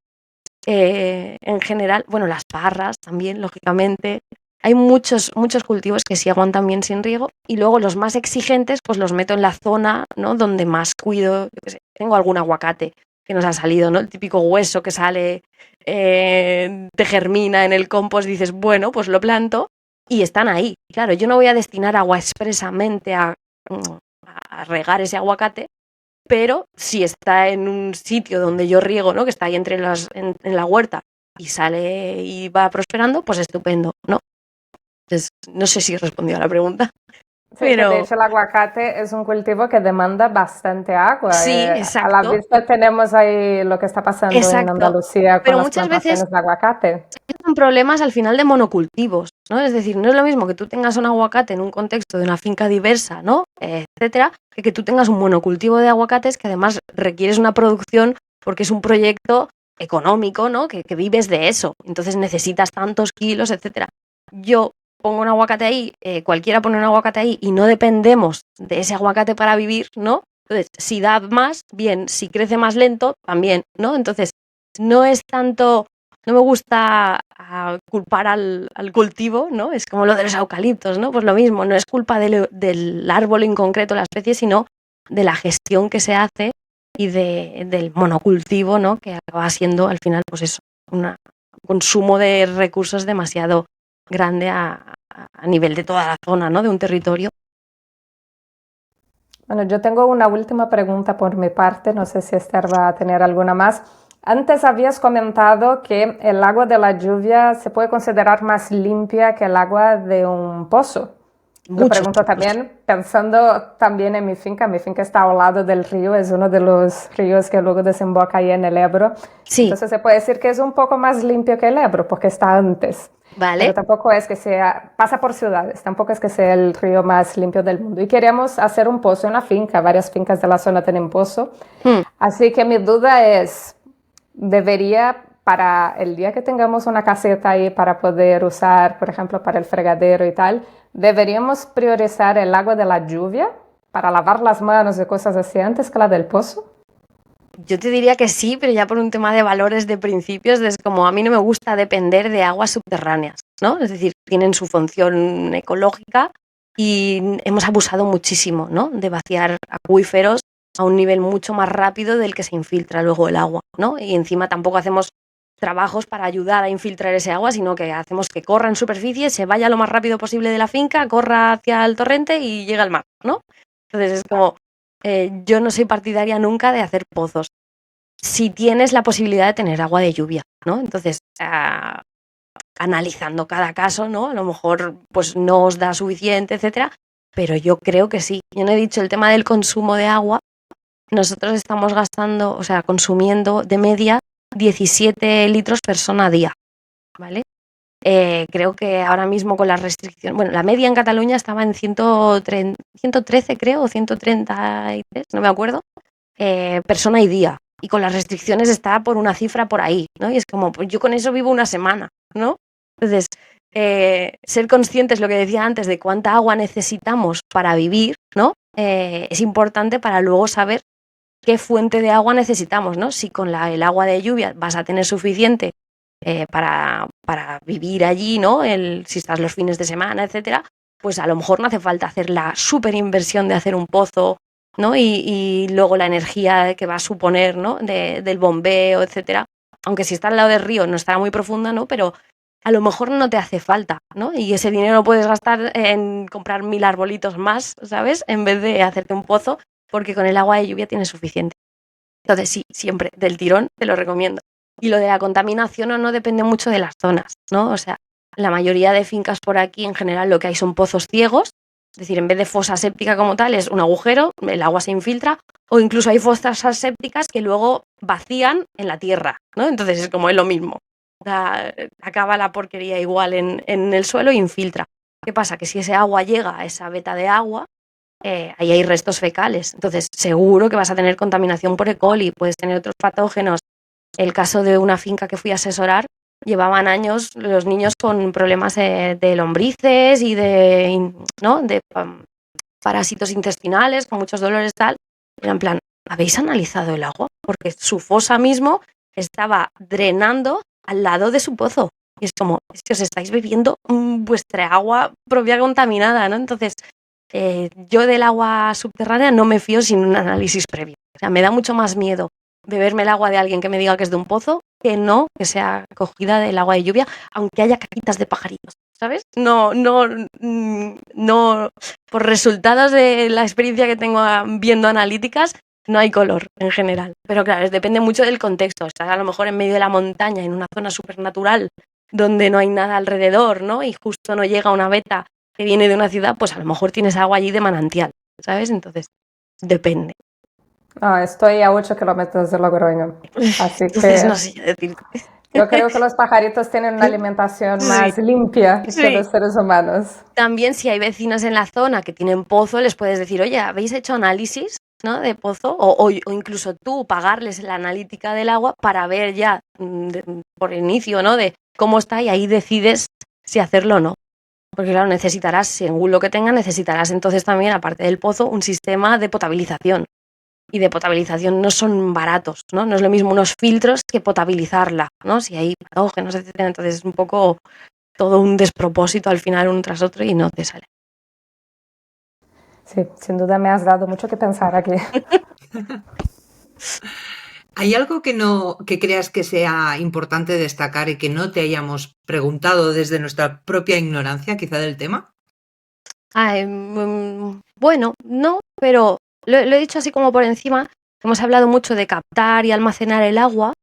en general, bueno, las parras también, lógicamente. Hay muchos cultivos que sí aguantan bien sin riego y luego los más exigentes pues los meto en la zona, ¿no? Donde más cuido, yo qué sé, tengo algún aguacate que nos ha salido, ¿no? El típico hueso que sale, te germina en el compost, dices, bueno, pues lo planto y están ahí. Claro, yo no voy a destinar agua expresamente a regar ese aguacate, pero si está en un sitio donde yo riego, ¿no? Que está ahí entre en la huerta y sale y va prosperando, pues estupendo, ¿no? Entonces, no sé si he respondido a la pregunta. Sí, Pero que de hecho el aguacate es un cultivo que demanda bastante agua. sí, A la exacto, vista tenemos ahí lo que está pasando en exacto. Andalucía con Pero las muchas veces plantaciones de aguacate. son problemas al final de monocultivos, ¿no? Es decir, no es lo mismo que tú tengas un aguacate en un contexto de una finca diversa, ¿no? Etcétera, que tú tengas un monocultivo de aguacates que además requieres una producción porque es un proyecto económico, ¿no? Que vives de eso, entonces necesitas tantos kilos, etcétera. Yo pongo un aguacate ahí, cualquiera pone un aguacate ahí y no dependemos de ese aguacate para vivir, ¿no? Entonces, si da más, bien, si crece más lento, también, ¿no? Entonces, no es tanto, no me gusta culpar al cultivo, ¿no? Es como lo de los eucaliptos, ¿no? Pues lo mismo, no es culpa del árbol en concreto, la especie, sino de la gestión que se hace y del monocultivo, ¿no? Que acaba siendo al final, pues eso, un consumo de recursos demasiado grande a nivel de toda la zona, ¿no? De un territorio. Bueno, yo tengo una última pregunta por mi parte, no sé si Esther va a tener alguna más. Antes habías comentado que el agua de la lluvia se puede considerar más limpia que el agua de un pozo. Lo pregunto también pensando también en mi finca está al lado del río, es uno de los ríos que luego desemboca ahí en el Ebro. Sí. Entonces se puede decir que es un poco más limpio que el Ebro porque está antes. ¿vale? pero tampoco es que sea, pasa por ciudades, tampoco es que sea el río más limpio del mundo. Y queríamos hacer un pozo en la finca, varias fincas de la zona tienen pozo. Hmm. Así que mi duda es, debería, para el día que tengamos una caseta ahí para poder usar, por ejemplo, para el fregadero y tal, deberíamos priorizar el agua de la lluvia para lavar las manos y cosas así antes que la del pozo. Yo te diría que sí, pero ya por un tema de valores de principios, es como a mí no me gusta depender de aguas subterráneas, ¿no? Es decir, tienen su función ecológica y hemos abusado muchísimo, ¿no? De vaciar acuíferos a un nivel mucho más rápido del que se infiltra luego el agua, ¿no? Y encima tampoco hacemos trabajos para ayudar a infiltrar ese agua, sino que hacemos que corra en superficie, se vaya lo más rápido posible de la finca, corra hacia el torrente y llega al mar, ¿no? Entonces es como, yo no soy partidaria nunca de hacer pozos. Si tienes la posibilidad de tener agua de lluvia, ¿no? Entonces, analizando cada caso, ¿no? A lo mejor pues no os da suficiente, etcétera, pero yo creo que sí. Yo no he dicho el tema del consumo de agua. Nosotros estamos gastando, o sea, consumiendo de media 17 litros persona a día, ¿vale? Creo que ahora mismo con las restricciones, bueno, la media en Cataluña estaba en 113, creo, o 133, no me acuerdo, persona y día. Y con las restricciones está por una cifra por ahí, ¿no? Y es como, pues yo con eso vivo una semana, ¿no? Entonces, ser conscientes, lo que decía antes, de cuánta agua necesitamos para vivir, ¿no? Es importante para luego saber qué fuente de agua necesitamos, ¿no? Si con el agua de lluvia vas a tener suficiente para vivir allí, ¿no? Si estás los fines de semana, etcétera, pues a lo mejor no hace falta hacer la súper inversión de hacer un pozo, ¿no? Y luego la energía que va a suponer, ¿no? Del bombeo, etcétera. Aunque si está al lado del río no estará muy profunda, ¿no? Pero a lo mejor no te hace falta, ¿no? Y ese dinero lo puedes gastar en comprar 1000 arbolitos más, ¿sabes? En vez de hacerte un pozo, porque con el agua de lluvia tienes suficiente. Entonces sí, siempre, del tirón, te lo recomiendo. Y lo de la contaminación o no depende mucho de las zonas, ¿no? O sea, la mayoría de fincas por aquí en general lo que hay son pozos ciegos, es decir, en vez de fosa séptica como tal es un agujero, el agua se infiltra, o incluso hay fosas sépticas que luego vacían en la tierra, ¿no? Entonces es como es lo mismo. O sea, acaba la porquería igual en el suelo e infiltra. ¿Qué pasa? Que si ese agua llega a esa veta de agua, ahí hay restos fecales. Entonces, seguro que vas a tener contaminación por E. coli, puedes tener otros patógenos. El caso de una finca que fui a asesorar, llevaban años los niños con problemas de lombrices y ¿no? de parásitos intestinales, con muchos dolores tal. Era en plan, ¿habéis analizado el agua? Porque su fosa mismo estaba drenando al lado de su pozo. Y es como, es que os estáis bebiendo vuestra agua propia contaminada, ¿no? Entonces, yo del agua subterránea no me fío sin un análisis previo. O sea, me da mucho más miedo beberme el agua de alguien que me diga que es de un pozo que no que sea cogida del agua de lluvia, aunque haya caquitas de pajaritos, ¿sabes? No, por resultados de la experiencia que tengo viendo analíticas, no hay color en general. Pero claro, depende mucho del contexto. Estás a lo mejor en medio de la montaña, en una zona supernatural, donde no hay nada alrededor, ¿no? Y justo no llega una veta que viene de una ciudad, pues a lo mejor tienes agua allí de manantial, ¿sabes? Entonces, depende. No, estoy a 8 kilómetros de Logroño, así Entonces, que no sé decirte. yo creo que los pajaritos tienen una alimentación Sí, más limpia que sí. los seres humanos. También si hay vecinos en la zona que tienen pozo, les puedes decir, oye, ¿habéis hecho análisis, ¿no? de pozo? O incluso tú pagarles la analítica del agua para ver ya por inicio, ¿no? de cómo está y ahí decides si hacerlo o no. Porque claro, necesitarás, según lo que tenga, necesitarás entonces también, aparte del pozo, un sistema de potabilización. Y de potabilización no son baratos, ¿no? No es lo mismo unos filtros que potabilizarla, ¿no? Si hay patógenos, etcétera. Entonces es un poco todo un despropósito al final uno tras otro y no te sale. Sí, sin duda me has dado mucho que pensar aquí. ¿Hay algo que creas que sea importante destacar y que no te hayamos preguntado desde nuestra propia ignorancia, quizá del tema? Bueno, no, pero lo he dicho así como por encima. Hemos hablado mucho de captar y almacenar el agua.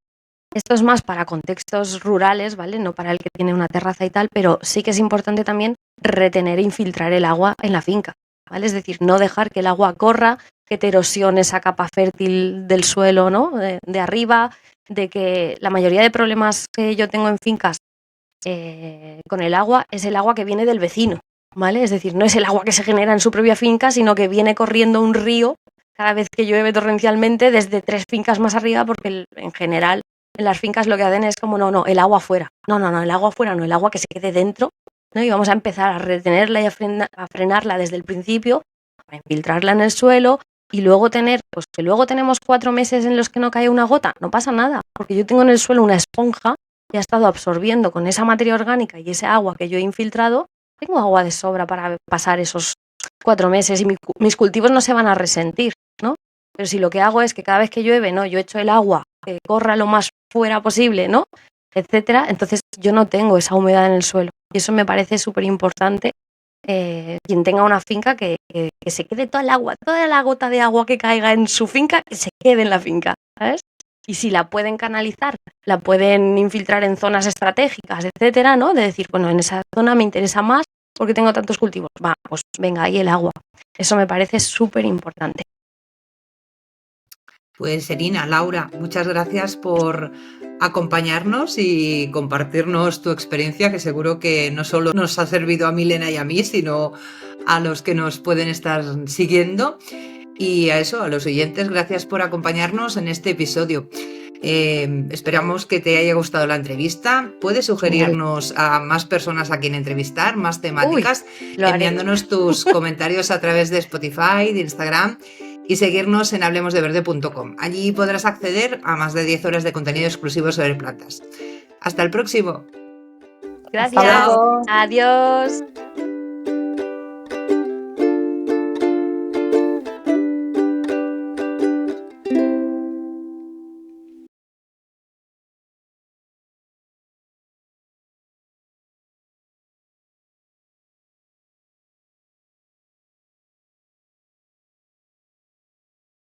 Esto es más para contextos rurales, ¿vale? No para el que tiene una terraza y tal, pero sí que es importante también retener e infiltrar el agua en la finca, ¿vale? Es decir, no dejar que el agua corra, que te erosione esa capa fértil del suelo, ¿no? De arriba, de que la mayoría de problemas que yo tengo en fincas con el agua es el agua que viene del vecino, ¿vale? Es decir, no es el agua que se genera en su propia finca, sino que viene corriendo un río cada vez que llueve torrencialmente desde 3 fincas más arriba, porque en general en las fincas lo que hacen es como, no, el agua afuera. No, el agua afuera no, el agua que se quede dentro, ¿no? Y vamos a empezar a retenerla y a frenarla desde el principio, a infiltrarla en el suelo y luego pues que luego tenemos 4 meses en los que no cae una gota, no pasa nada, porque yo tengo en el suelo una esponja que ha estado absorbiendo con esa materia orgánica y ese agua que yo he infiltrado, tengo agua de sobra para pasar esos 4 meses y mis cultivos no se van a resentir, ¿no? Pero si lo que hago es que cada vez que llueve, ¿no? Yo echo el agua que corra lo más fuera posible, ¿no? Etcétera, entonces yo no tengo esa humedad en el suelo. Y eso me parece súper importante. Quien tenga una finca que se quede toda la gota de agua que caiga en su finca, que se quede en la finca, ¿sabes? Y si la pueden canalizar, la pueden infiltrar en zonas estratégicas, etcétera, ¿no? De decir, bueno, en esa zona me interesa más porque tengo tantos cultivos. Va, pues venga, ahí el agua. Eso me parece súper importante. Pues Erina, Laura, muchas gracias por acompañarnos y compartirnos tu experiencia, que seguro que no solo nos ha servido a Milena y a mí, sino a los que nos pueden estar siguiendo. Y a los oyentes, gracias por acompañarnos en este episodio. Esperamos que te haya gustado la entrevista. Puedes sugerirnos a más personas a quien entrevistar, más temáticas, enviándonos tus comentarios a través de Spotify, de Instagram y seguirnos en hablemosdeverde.com. Allí podrás acceder a más de 10 horas de contenido exclusivo sobre plantas. Hasta el próximo. Gracias. Adiós.